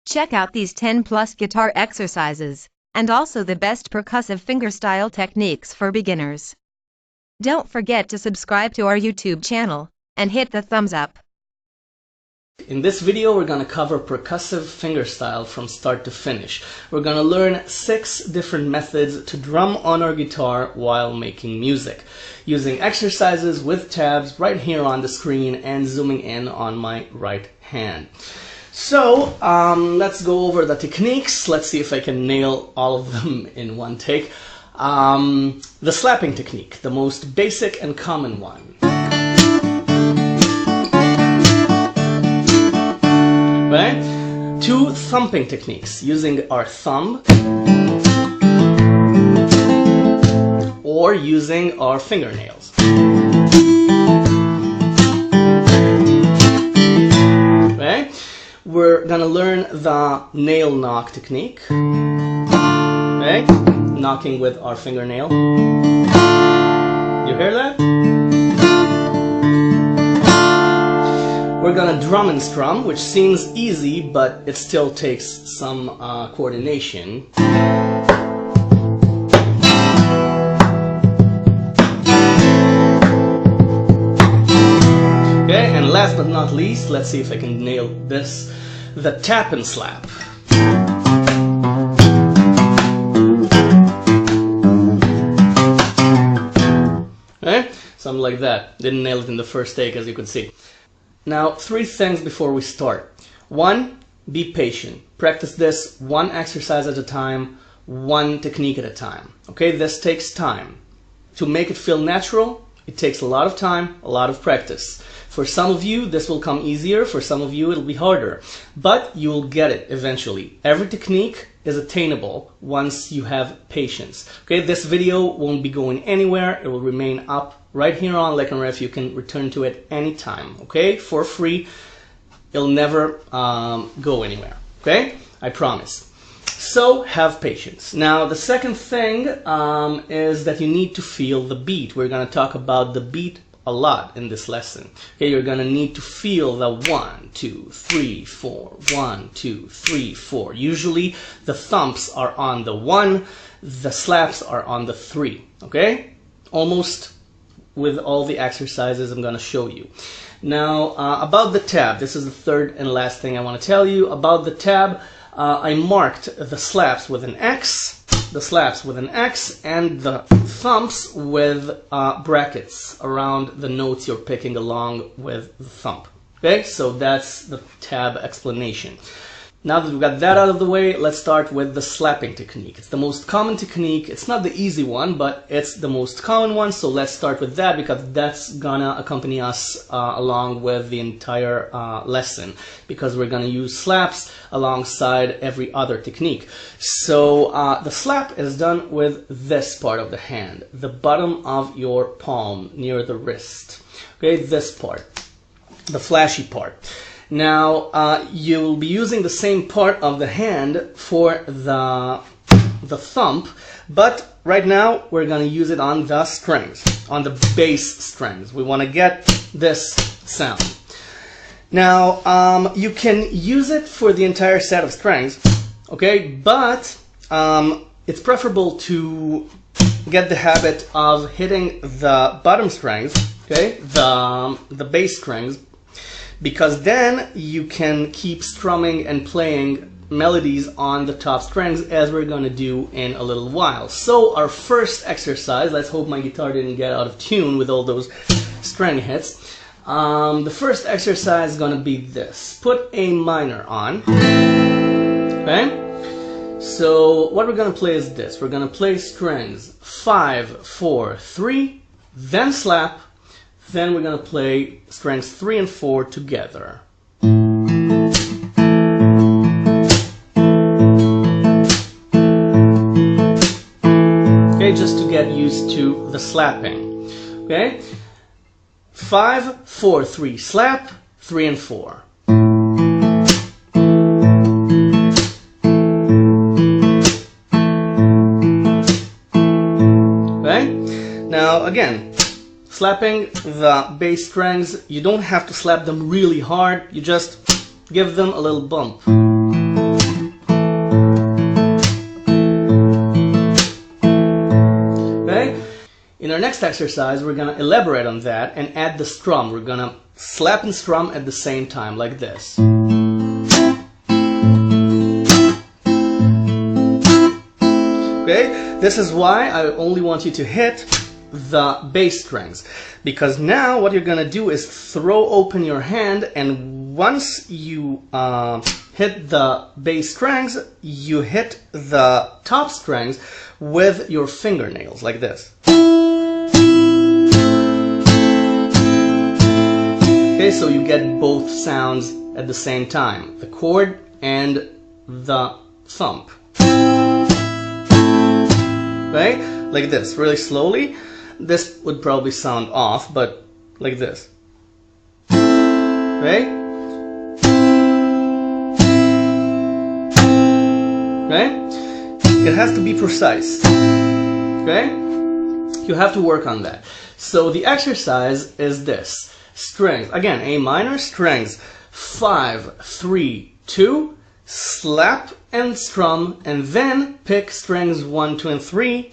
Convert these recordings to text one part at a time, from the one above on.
Check out these 10 plus guitar exercises, and also the best percussive fingerstyle techniques for beginners. Don't forget to subscribe to our YouTube channel, and hit the thumbs up. In this video, we're going to cover percussive fingerstyle from start to finish. We're going to learn 6 different methods to drum on our guitar while making music, using exercises with tabs right here on the screen and zooming in on my right hand. So let's go over the techniques. Let's see if I can nail all of them in one take. The slapping technique, the most basic and common one. Right? 2 thumping techniques, using our thumb or using our fingernails. Right? We're gonna learn the nail knock technique. Right? Knocking with our fingernail. You hear that? We're gonna drum and strum, which seems easy, but it still takes some coordination. Okay, and last but not least, let's see if I can nail this, the tap and slap. Okay, something like that. Didn't nail it in the first take, as you can see. Now, 3 things before we start. 1, be patient. Practice this 1 exercise at a time, 1 technique at a time. Okay, this takes time. To make it feel natural, it takes a lot of time, a lot of practice. For some of you, this will come easier. For some of you, it'll be harder. But you will get it eventually. Every technique is attainable once you have patience. Okay, this video won't be going anywhere. It will remain up right here on Lick and Riff. You can return to it anytime, okay? For free. It'll never go anywhere, okay? I promise. So, have patience. Now, the second thing is that you need to feel the beat. We're going to talk about the beat a lot in this lesson. Okay, you're going to need to feel the 1, 2, 3, 4, 1, 2, 3, 4. Usually, the thumps are on the 1, the slaps are on the 3, okay? Almost with all the exercises I'm going to show you. Now, about the tab, this is the third and last thing I want to tell you. About the tab, I marked the slaps with an X, and the thumps with brackets around the notes you're picking along with the thump. Okay, so that's the tab explanation. Now that we've got that out of the way, let's start with the slapping technique. It's the most common technique. It's not the easy one, but it's the most common one. So let's start with that, because that's gonna accompany us along with the entire lesson, because we're gonna use slaps alongside every other technique. So the slap is done with this part of the hand, the bottom of your palm near the wrist. Okay, this part, the flashy part. Now, you'll be using the same part of the hand for the thump, but right now we're going to use it on the strings, on the bass strings. We want to get this sound. Now, you can use it for the entire set of strings, okay, but it's preferable to get the habit of hitting the bottom strings, okay, the bass strings, because then you can keep strumming and playing melodies on the top strings, as we're going to do in a little while. So our first exercise, let's hope my guitar didn't get out of tune with all those string hits. The first exercise is going to be this. Put A minor on. Okay? So what we're going to play is this. We're going to play strings 5, 4, 3, then slap. Then we're going to play strings 3 and 4 together. Okay, just to get used to the slapping. Okay? 5, 4, 3, slap, 3 and 4. Okay? Now again, slapping the bass strings, you don't have to slap them really hard, you just give them a little bump. next exercise, we're gonna elaborate on that and add the strum. We're gonna slap and strum at the same time, like this. Okay, this is why I only want you to hit the bass strings, because now what you're gonna do is throw open your hand, and once you hit the bass strings, you hit the top strings with your fingernails, like this. Okay, so you get both sounds at the same time, the chord and the thump. Okay, like this, really slowly. This would probably sound off, but like this. Okay? Okay? It has to be precise. Okay? You have to work on that. So the exercise is this. Strings, again, A minor, strings 5, 3, 2, slap and strum, and then pick strings 1, 2, and 3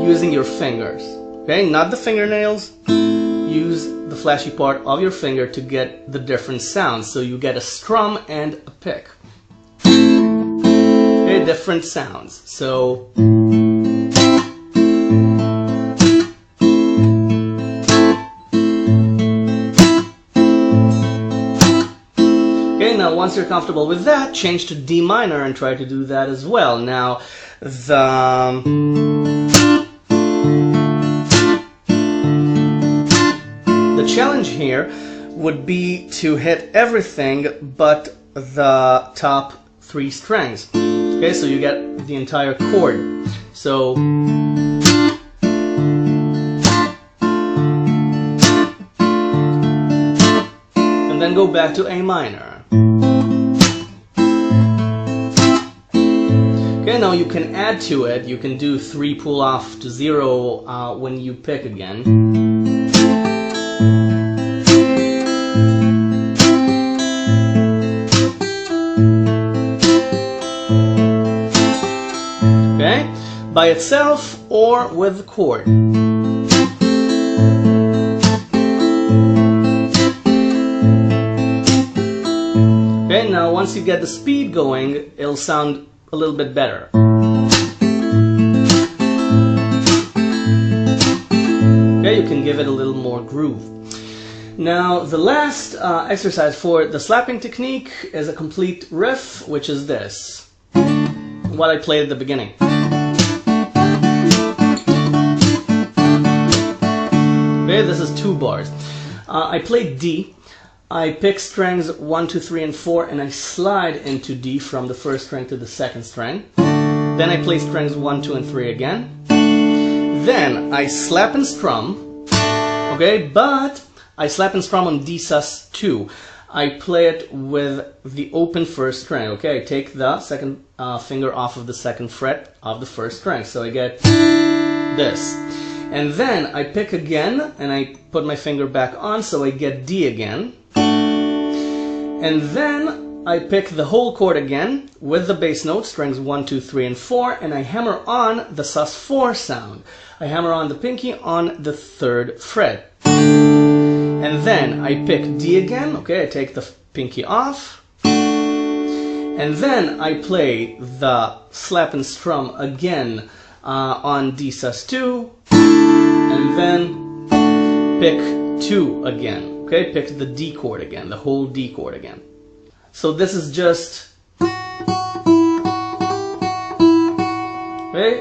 using your fingers. Okay, not the fingernails. Use the flashy part of your finger to get the different sounds. So you get a strum and a pick. Okay, different sounds. So okay, now once you're comfortable with that, change to D minor and try to do that as well. Now the challenge here would be to hit everything but the top 3 strings. Okay, so you get the entire chord. So and then go back to A minor. Okay, now you can add to it. You can do 3 pull off to 0 when you pick again. By itself or with the chord. Okay, now once you get the speed going, it'll sound a little bit better. Okay, you can give it a little more groove. Now the last exercise for the slapping technique is a complete riff, which is this, what I played at the beginning. Okay, this is 2 bars. I play D. I pick strings 1, 2, 3, and 4, and I slide into D from the first string to the second string. Then I play strings 1, 2, and 3 again. Then I slap and strum. Okay, but I slap and strum on D sus2. I play it with the open first string. Okay, I take the second finger off of the second fret of the first string. So I get this. And then I pick again, and I put my finger back on, so I get D again. And then I pick the whole chord again with the bass note, strings 1, 2, 3, and 4, and I hammer on the sus4 sound. I hammer on the pinky on the 3rd fret. And then I pick D again, okay, I take the pinky off. And then I play the slap and strum again on D sus2. And then pick 2 again. Okay, pick the D chord again, the whole D chord again. So this is just, okay,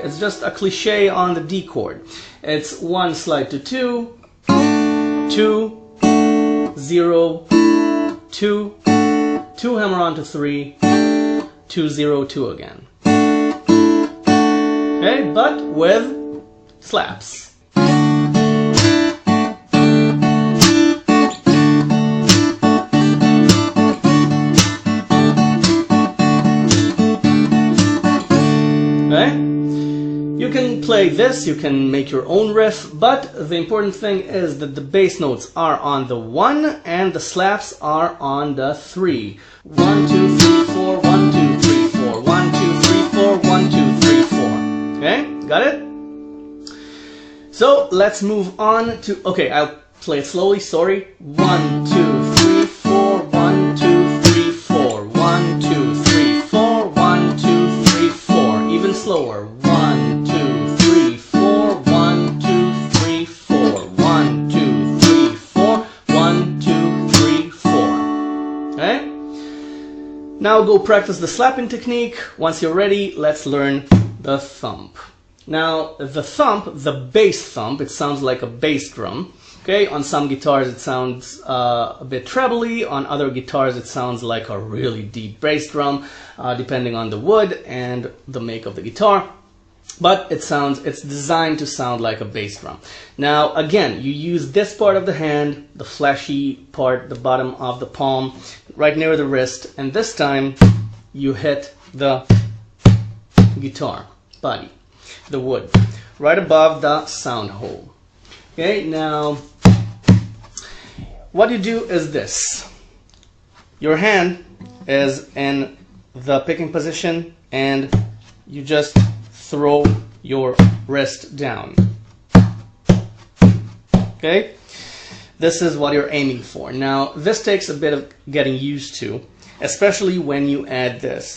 it's just a cliche on the D chord. It's 1 slide to 2, 2, 0, 2, 2 hammer on to 3, 2, 0, 2 again. Okay, but with slaps. You can play this, you can make your own riff, but the important thing is that the bass notes are on the 1 and the slaps are on the 3. 1, 2, 3, 4, 1, 2, 3, 4, 1, 2, 3, 4, 1, 2, 3, 4. Okay, got it? So let's let's move on to, okay, I'll play it slowly, sorry. 1, 2, 3, 4, 1, 2, 3, 4, 1, 2, 3, 4, 1, 2, 3, 4, even slower. 1, 2, 3, 4, 1, 2, 3, 4, 1, 2, 3, 4, 1, 2, 3, 4. Okay? Now go practice the slapping technique. Once you're ready, let's learn the thump. Now, the thump, the bass thump, it sounds like a bass drum. Okay, on some guitars it sounds a bit trebly, on other guitars it sounds like a really deep bass drum, depending on the wood and the make of the guitar. But it's designed to sound like a bass drum. Now, again, you use this part of the hand, the fleshy part, the bottom of the palm, right near the wrist, and this time you hit the guitar body, the wood, right above the sound hole. Okay, now what you do is this. Your hand is in the picking position and you just throw your wrist down. Okay, this is what you're aiming for. Now this takes a bit of getting used to, especially when you add this,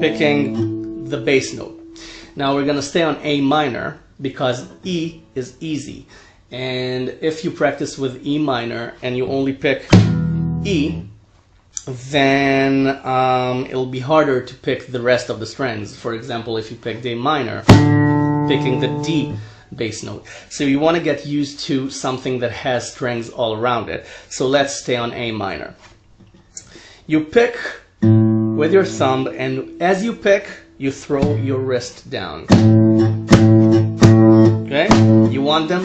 picking the bass note. Now we're gonna stay on A minor because E is easy, and if you practice with E minor and you only pick E, then it'll be harder to pick the rest of the strings. For example, if you pick A minor, picking the D bass note. So you want to get used to something that has strings all around it. So let's stay on A minor. You pick with your thumb, and as you pick, you throw your wrist down. Okay? You want them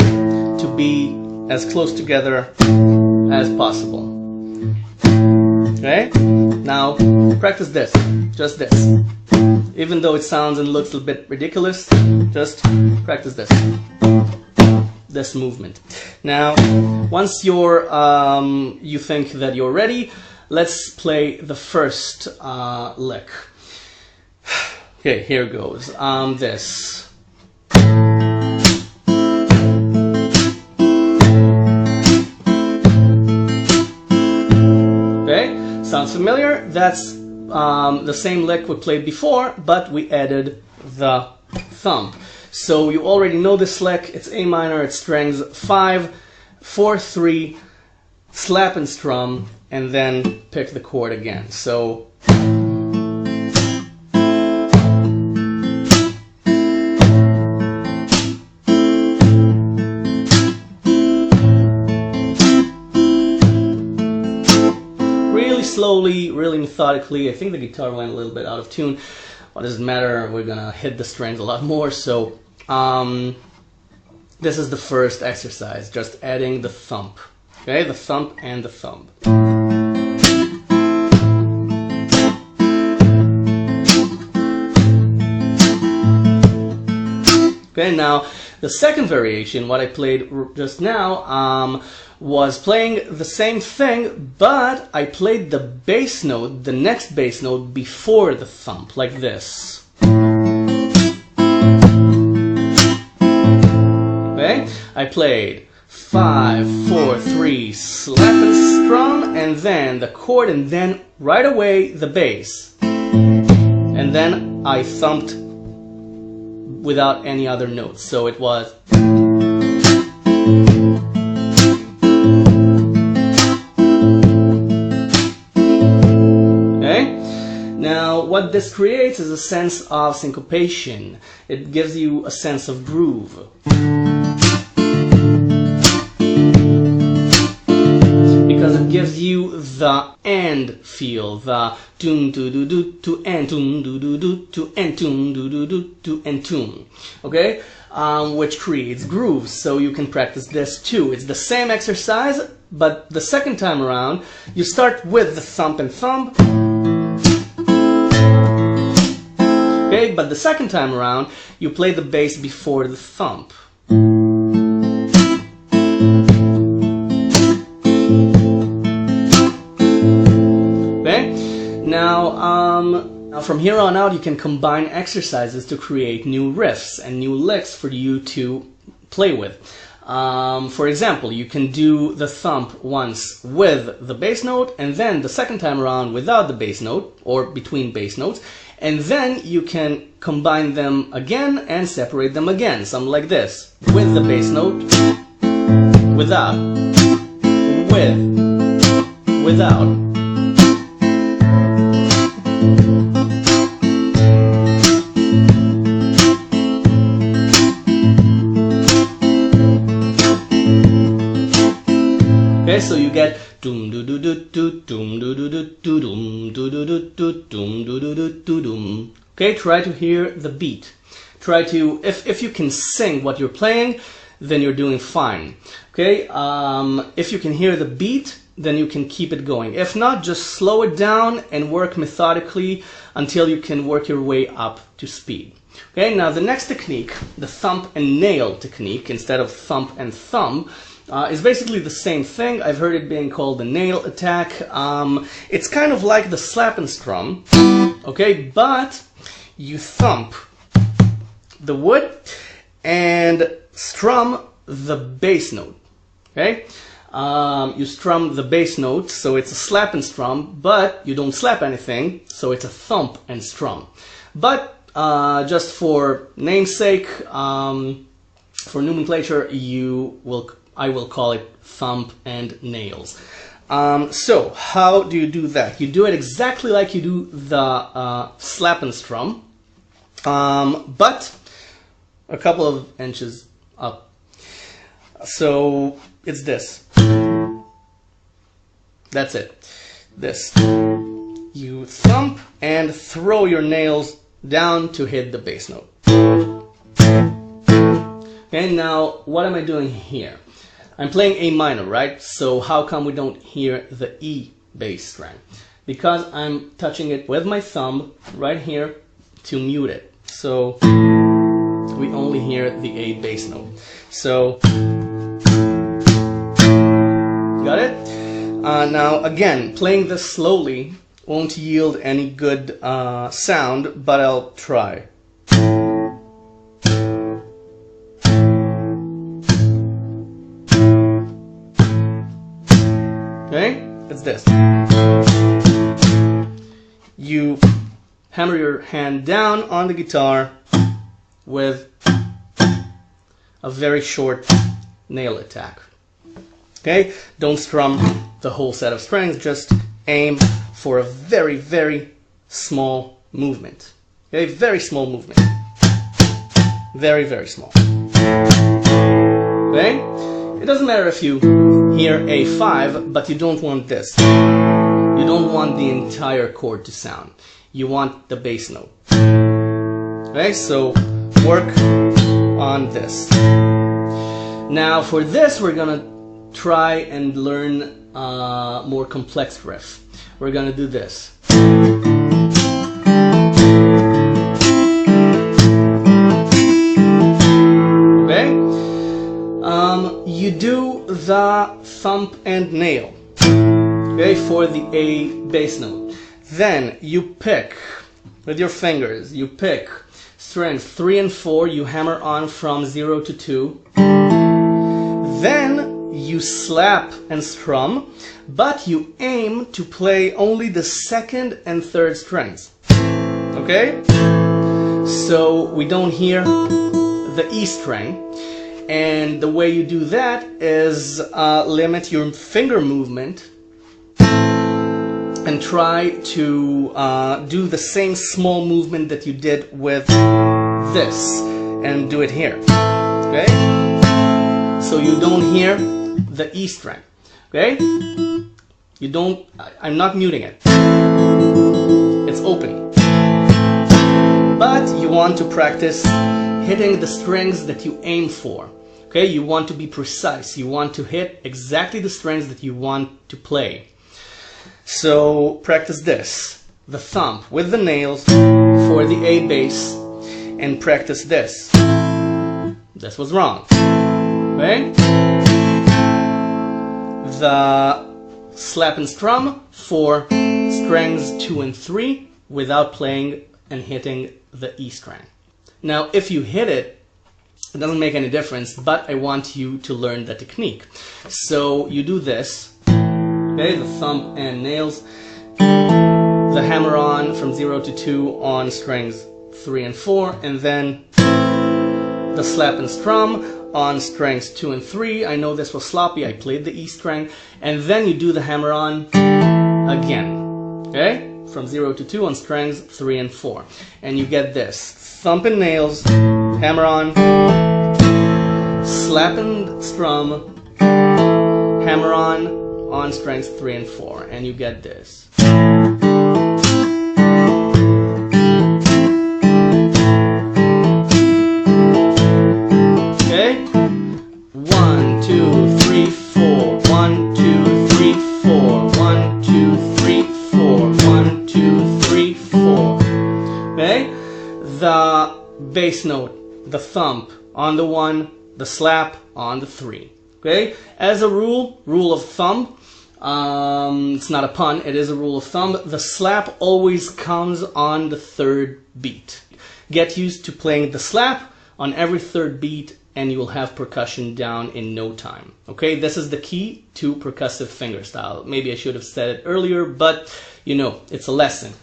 to be as close together as possible. Okay? Now, practice this. Just this. Even though it sounds and looks a bit ridiculous, just practice this. This movement. Now, once you think that you're ready, let's play the first lick. Okay, here goes. This. Okay, sounds familiar? That's the same lick we played before, but we added the thump. So you already know this lick. It's A minor, it's strings 5, 4, 3, slap and strum, and then pick the chord again. So really slowly, really methodically. I think the guitar went a little bit out of tune. What does it matter? We're gonna hit the strings a lot more. So this is the first exercise, just adding the thump. Okay, the thump and the thumb. Okay, now the second variation, what I played just now, was playing the same thing, but I played the bass note, the next bass note, before the thump, like this. Okay, I played 5, 4, 3, slap and strum, and then the chord, and then right away the bass. And then I thumped without any other notes, so it was. Okay? Now, what this creates is a sense of syncopation. It gives you a sense of groove. Because it gives you the and feel, the toom do do do to and toom do do do to and toom do do do to and toom. Okay? Which creates grooves, so you can practice this too. It's the same exercise, but the second time around, you start with the thump and thumb. Okay, but the second time around, you play the bass before the thump. Okay, now Now from here on out, you can combine exercises to create new riffs and new licks for you to play with. For example, you can do the thump once with the bass note, and then the second time around without the bass note, or between bass notes, and then you can combine them again and separate them again, something like this. With the bass note, without, with, without. Okay, so you get doom do do do do doom do do do do doom do do do do doom do do do do doom. Okay, try to hear the beat. Try to, if you can sing what you're playing, then you're doing fine. Okay, if you can hear the beat, then you can keep it going. If not, just slow it down and work methodically until you can work your way up to speed. Okay, now the next technique, the thump and nail technique, instead of thump and thumb, is basically the same thing. I've heard it being called the nail attack. It's kind of like the slap and strum, okay, but you thump the wood and strum the bass note, okay? You strum the bass note, so it's a slap and strum, but you don't slap anything, so it's a thump and strum. But just for namesake, for nomenclature, I will call it thump and nails. So how do you do that? You do it exactly like you do the slap and strum, but a couple of inches up. So it's this. That's it. This. You thump and throw your nails down to hit the bass note. Okay, now what am I doing here? I'm playing A minor, right? So how come we don't hear the E bass string? Because I'm touching it with my thumb right here to mute it. So we only hear the A bass note. So, got it? Now again, playing this slowly won't yield any good sound, but I'll try. Okay, it's this. You hammer your hand down on the guitar with a very short nail attack. Okay, don't strum the whole set of strings, just aim for a very, very small movement. Okay, very small movement. Very, very small. Okay? It doesn't matter if you hear A5, but you don't want this. You don't want the entire chord to sound. You want the bass note. Okay, so work on this. Now for this, we're gonna try and learn a more complex riff. We're gonna do this. You do the thump and nail, okay, for the A bass note. Then you pick, with your fingers, you pick strings 3 and 4, you hammer on from 0 to 2. Then you slap and strum, but you aim to play only the 2nd and 3rd strings, okay? So we don't hear the E string. And the way you do that is limit your finger movement and try to do the same small movement that you did with this and do it here. Okay? So you don't hear the E string. Okay? You don't, I'm not muting it. It's open. But you want to practice hitting the strings that you aim for. Okay, you want to be precise. You want to hit exactly the strings that you want to play. So practice this, the thump with the nails for the A bass, and practice this. This was wrong. Okay? The slap and strum for strings 2 and 3, without playing and hitting the E string. Now, if you hit it, it doesn't make any difference, but I want you to learn the technique. So you do this, okay, the thumb and nails, the hammer on from 0 to 2 on strings 3 and 4, and then the slap and strum on strings 2 and 3. I know this was sloppy, I played the E string, and then you do the hammer on again, okay, from 0 to 2 on strings 3 and 4, and you get this: thump and nails, hammer on, slap and strum, hammer on strings 3 and 4, and you get this. Okay? 1, 2, 3, 4. 1, 2, 3, 4. 1, 2, 3, 4. 1, 2, 3, 4. Okay? The bass note, the thump on the 1, the slap on the 3. Okay? As a rule of thumb, it's not a pun, it is a rule of thumb, the slap always comes on the 3rd beat. Get used to playing the slap on every 3rd beat and you will have percussion down in no time. Okay, this is the key to percussive fingerstyle. Maybe I should have said it earlier, but you know, it's a lesson.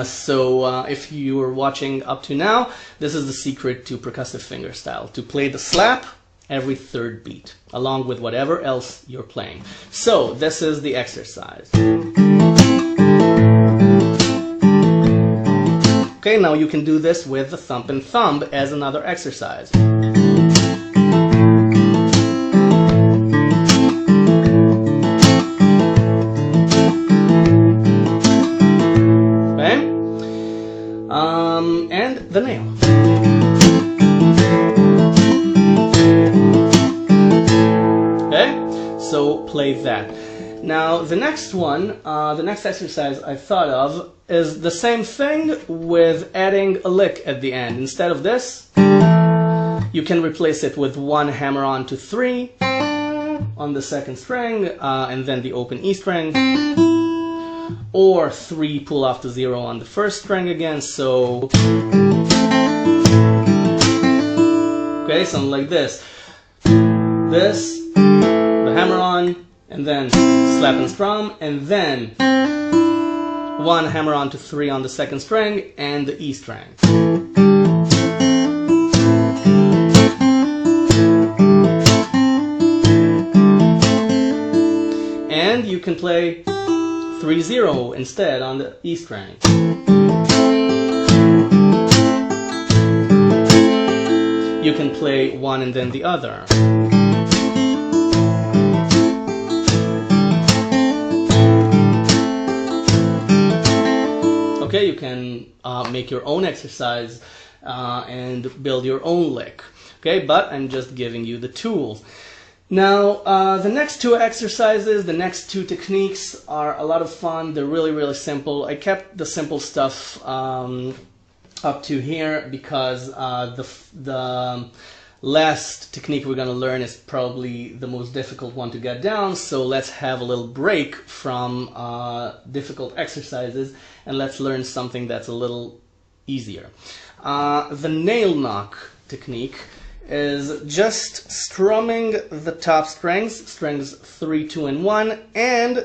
So if you were watching up to now, this is the secret to percussive fingerstyle: to play the slap every 3rd beat, along with whatever else you're playing. So this is the exercise. Okay, now you can do this with the thump and thumb as another exercise. Okay? And the nail. So play that. Now the next one, the next exercise I thought of is the same thing with adding a lick at the end. Instead of this, you can replace it with 1 hammer on to 3 on the 2nd string, and then the open E string, or 3 pull off to 0 on the 1st string again. So, okay, something like this. This, the hammer on, and then slap and strum, and then 1 hammer on to 3 on the 2nd string and the E string. And you can play 3-0 instead on the E string. You can play one and then the other. Okay, you can make your own exercise and build your own lick. Okay, but I'm just giving you the tools. Now, the next 2 exercises, the next 2 techniques are a lot of fun. They're really, really simple. I kept the simple stuff up to here because the last technique we're going to learn is probably the most difficult one to get down. So let's have a little break from difficult exercises and let's learn something that's a little easier. The nail knock technique is just strumming the top strings, strings 3, 2, and 1, and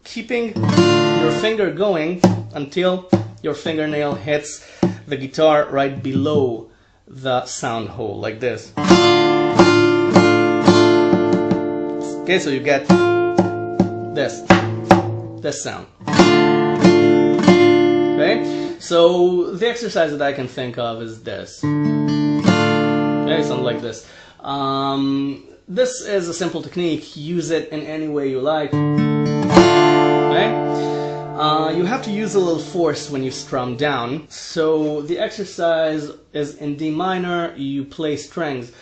keeping your finger going until your fingernail hits the guitar right below the sound hole, like this. Okay, so you get this sound. Okay, so the exercise that I can think of is this. Okay, something like this. This is a simple technique. Use it in any way you like. Okay? You have to use a little force when you strum down. So the exercise is in D minor. You play strings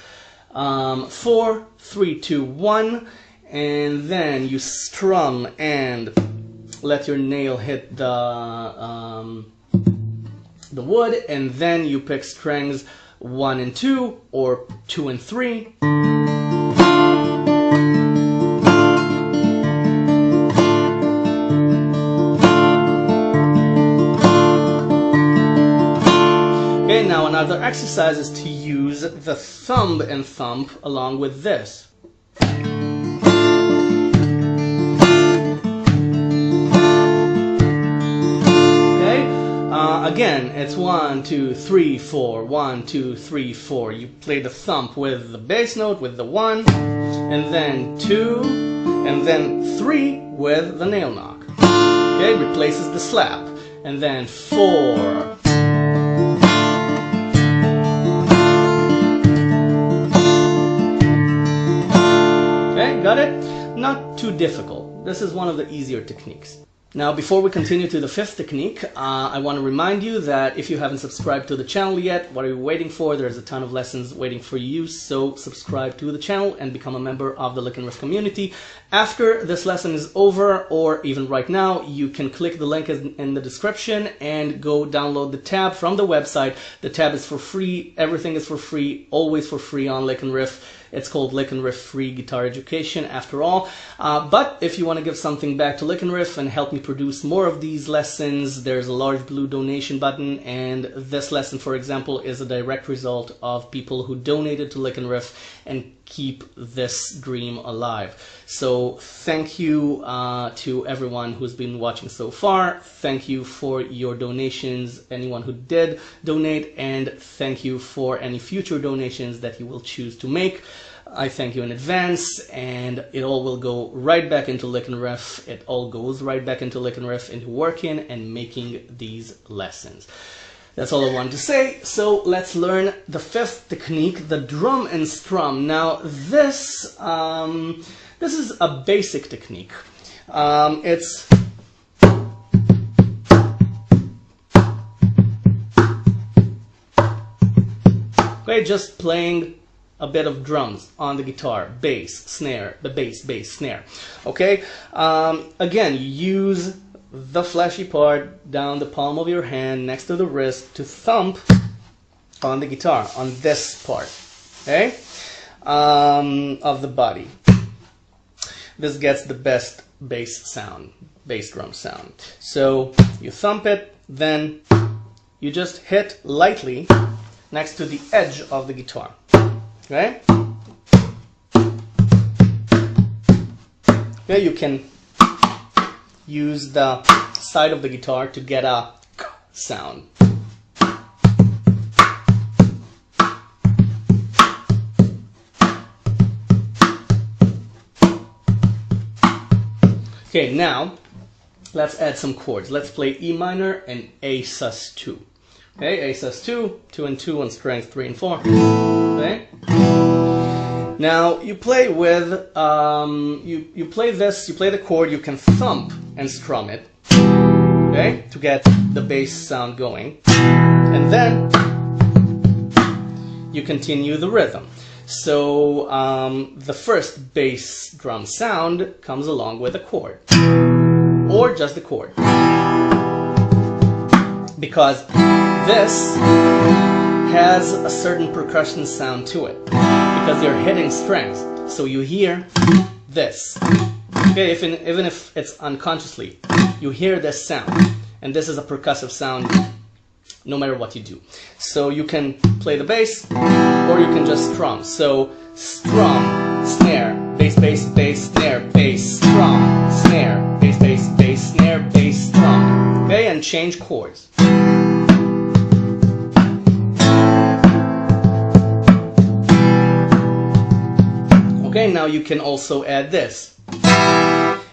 4, 3, 2, 1, and then you strum and let your nail hit the wood, and then you pick strings 1 and 2 or 2 and 3. Okay, now another exercise is to use the thumb and thump along with this. Again, it's 1, 2, 3, 4, 1, 2, 3, 4. You play the thump with the bass note, with the 1, and then 2, and then 3 with the nail knock. Okay, replaces the slap. And then 4. Okay, got it? Not too difficult. This is one of the easier techniques. Now, before we continue to the fifth technique, I want to remind you that if you haven't subscribed to the channel yet, what are you waiting for? There's a ton of lessons waiting for you, so subscribe to the channel and become a member of the Lick and Riff community. After this lesson is over, or even right now, you can click the link in the description and go download the tab from the website. The tab is for free, everything is for free, always for free on Lick and Riff. It's called Lick and Riff Free Guitar Education after all. But if you want to give something back to Lick and Riff and help me produce more of these lessons, there's a large blue donation button, and this lesson, for example, is a direct result of people who donated to Lick and Riff and keep this dream alive. So thank you to everyone who's been watching so far. Thank you for your donations, anyone who did donate, and thank you for any future donations that you will choose to make. I thank you in advance, and it all will go right back into Lick and Riff. It all goes right back into Lick and Riff, into working and making these lessons. That's all I wanted to say. So let's learn the fifth technique, the drum and strum. Now this is a basic technique. It's okay, just playing a bit of drums on the guitar, bass, snare, the bass, snare. Okay, again, you use the fleshy part down the palm of your hand next to the wrist to thump on the guitar, on this part, okay, of the body. This gets the best bass sound, bass drum sound. So you thump it, then you just hit lightly next to the edge of the guitar. Okay? Okay, you can use the side of the guitar to get a sound. Okay, now let's add some chords. Let's play E minor and A sus2. Okay, A sus2, 2 and 2 on strings 3 and 4. Okay. Now you play with you play this. You play the chord. You can thump and strum it. Okay, to get the bass sound going, and then you continue the rhythm. So the first bass drum sound comes along with a chord, or just the chord, because this has a certain percussion sound to it, because you're hitting strings. So you hear this. Okay, even if it's unconsciously, you hear this sound, and this is a percussive sound no matter what you do. So you can play the bass, or you can just strum. So strum, snare, bass, snare, bass, strum, snare, bass, snare, bass, strum. Okay, and change chords. Okay, now you can also add this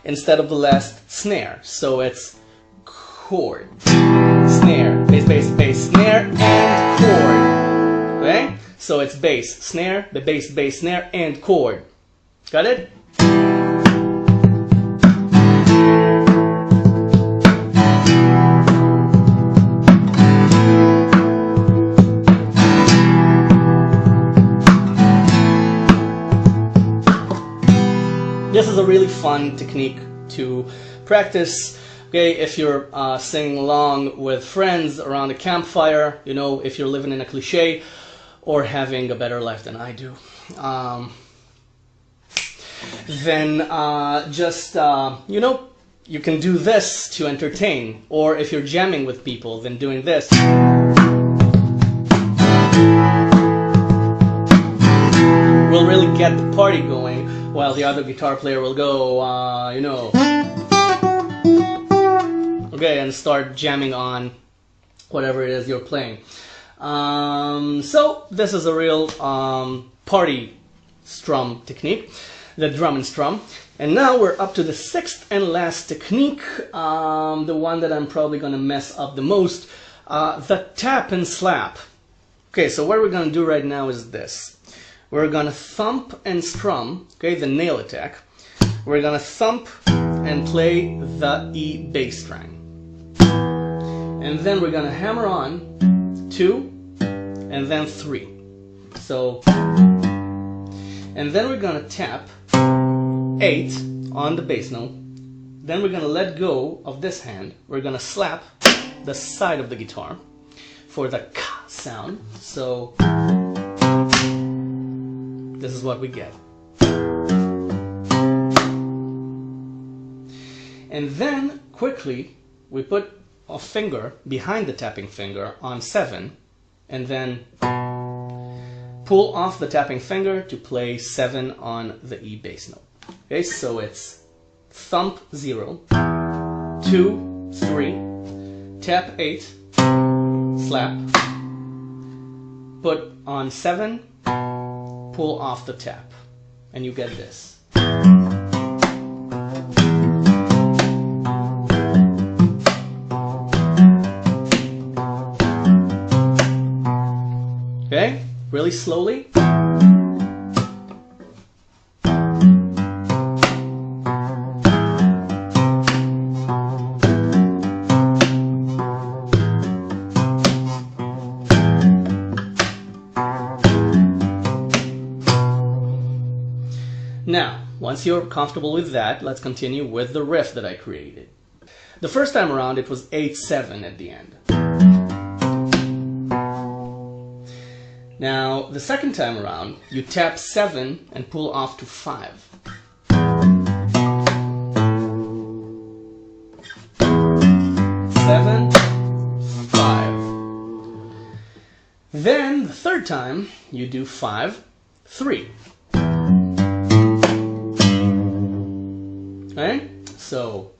instead of the last snare. So it's chord, snare, bass, snare, and chord. Okay? So it's bass, snare, the bass, snare, and chord. Got it? This is a really fun technique to practice. Okay, if you're singing along with friends around a campfire, you know, if you're living in a cliche or having a better life than I do, then you know, you can do this to entertain. Or if you're jamming with people, then doing this. will really get the party going, while the other guitar player will go, you know, okay, and start jamming on whatever it is you're playing. So this is a real party strum technique, the drum and strum. And now we're up to the sixth and last technique, the one that I'm probably going to mess up the most, the tap and slap. Okay, so what we're going to do right now is this. We're going to thump and strum, okay, the nail attack. We're going to thump and play the E bass string. And then we're going to hammer on 2 and then 3. So, and then we're going to tap 8 on the bass note. Then we're going to let go of this hand. We're going to slap the side of the guitar for the ka sound. So this is what we get. And then quickly we put a finger behind the tapping finger on 7 and then pull off the tapping finger to play 7 on the E bass note. Okay, so it's thump 0, 2, 3, tap 8, slap, put on 7, pull off the tap, and you get this. Okay, really slowly. Now, once you're comfortable with that, let's continue with the riff that I created. The first time around it was 8-7 at the end. Now, the second time around, you tap 7 and pull off to 5. 7, 5. Then, the third time, you do 5, 3. Okay? So,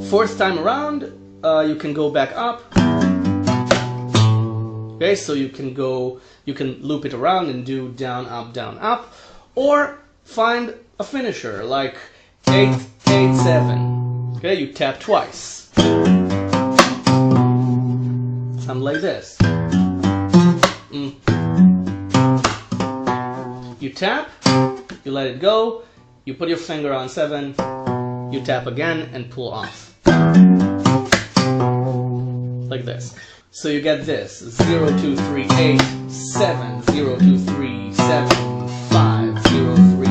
fourth time around, you can go back up. Okay, so you can loop it around and do down, up, or find a finisher like 8, 8, 7. Okay, you tap twice. Something like this. You tap, you let it go, you put your finger on 7, you tap again and pull off. Like this. So you get this. 0, 2, 3, 8, 7, 0, 2, 3, 7, 5, 0, 3,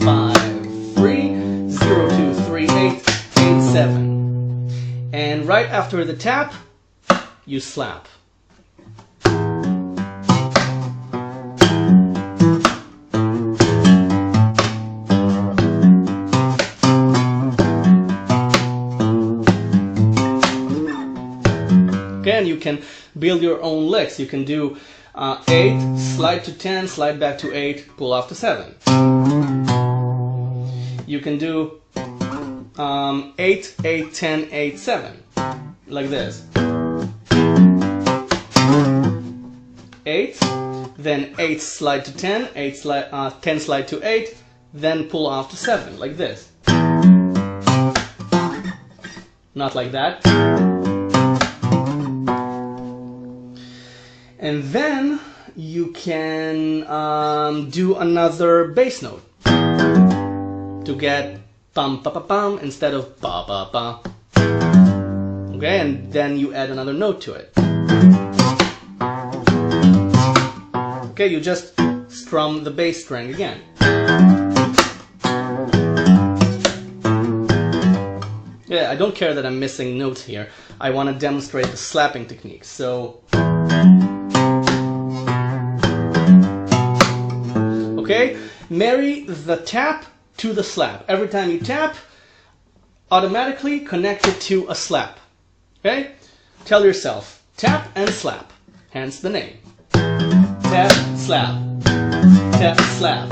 5, 3, 0, 2, 3, 8, 8, 7. And right after the tap, you slap. And you can build your own licks. You can do 8, slide to 10, slide back to 8, pull off to 7. You can do 8, 8, 10, 8, 7, like this. 8, then 8 slide to 10, 10 slide to 8, then pull off to 7, like this. Not like that. And then you can do another bass note to get pum pa pa pum instead of pa pa pa. Okay, and then you add another note to it. Okay, you just strum the bass string again. Yeah, I don't care that I'm missing notes here. I want to demonstrate the slapping technique. So, okay, marry the tap to the slap. Every time you tap, automatically connect it to a slap. Okay? Tell yourself, tap and slap, hence the name. Tap, slap, tap, slap,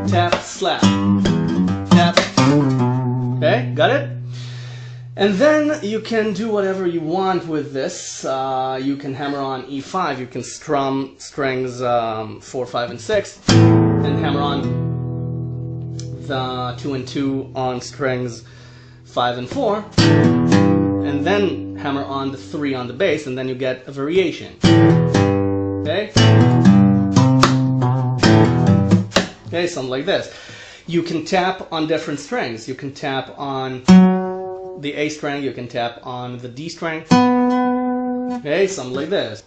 tap, slap, tap. Okay, got it? And then you can do whatever you want with this. You can hammer on E5, you can strum strings 4, 5, and 6, and hammer on the 2 and 2 on strings 5 and 4, and then hammer on the 3 on the bass, and then you get a variation. Okay? Okay, something like this. You can tap on different strings. You can tap on the A string, you can tap on the D string. Okay, something like this.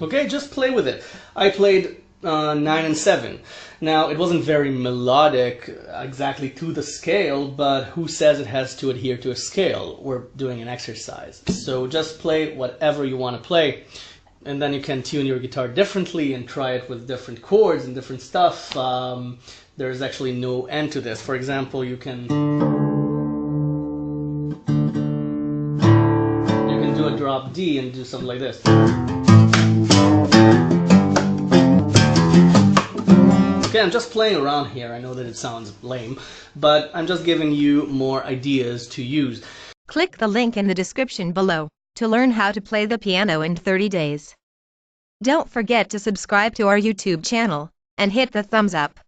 Okay, just play with it. I played 9 and 7. Now, it wasn't very melodic exactly to the scale, but who says it has to adhere to a scale? We're doing an exercise. So just play whatever you want to play, and then you can tune your guitar differently and try it with different chords and different stuff. There's actually no end to this. For example, you can do a drop D and do something like this. Okay, I'm just playing around here. I know that it sounds lame, but I'm just giving you more ideas to use. Click the link in the description below to learn how to play the piano in 30 days. Don't forget to subscribe to our YouTube channel and hit the thumbs up.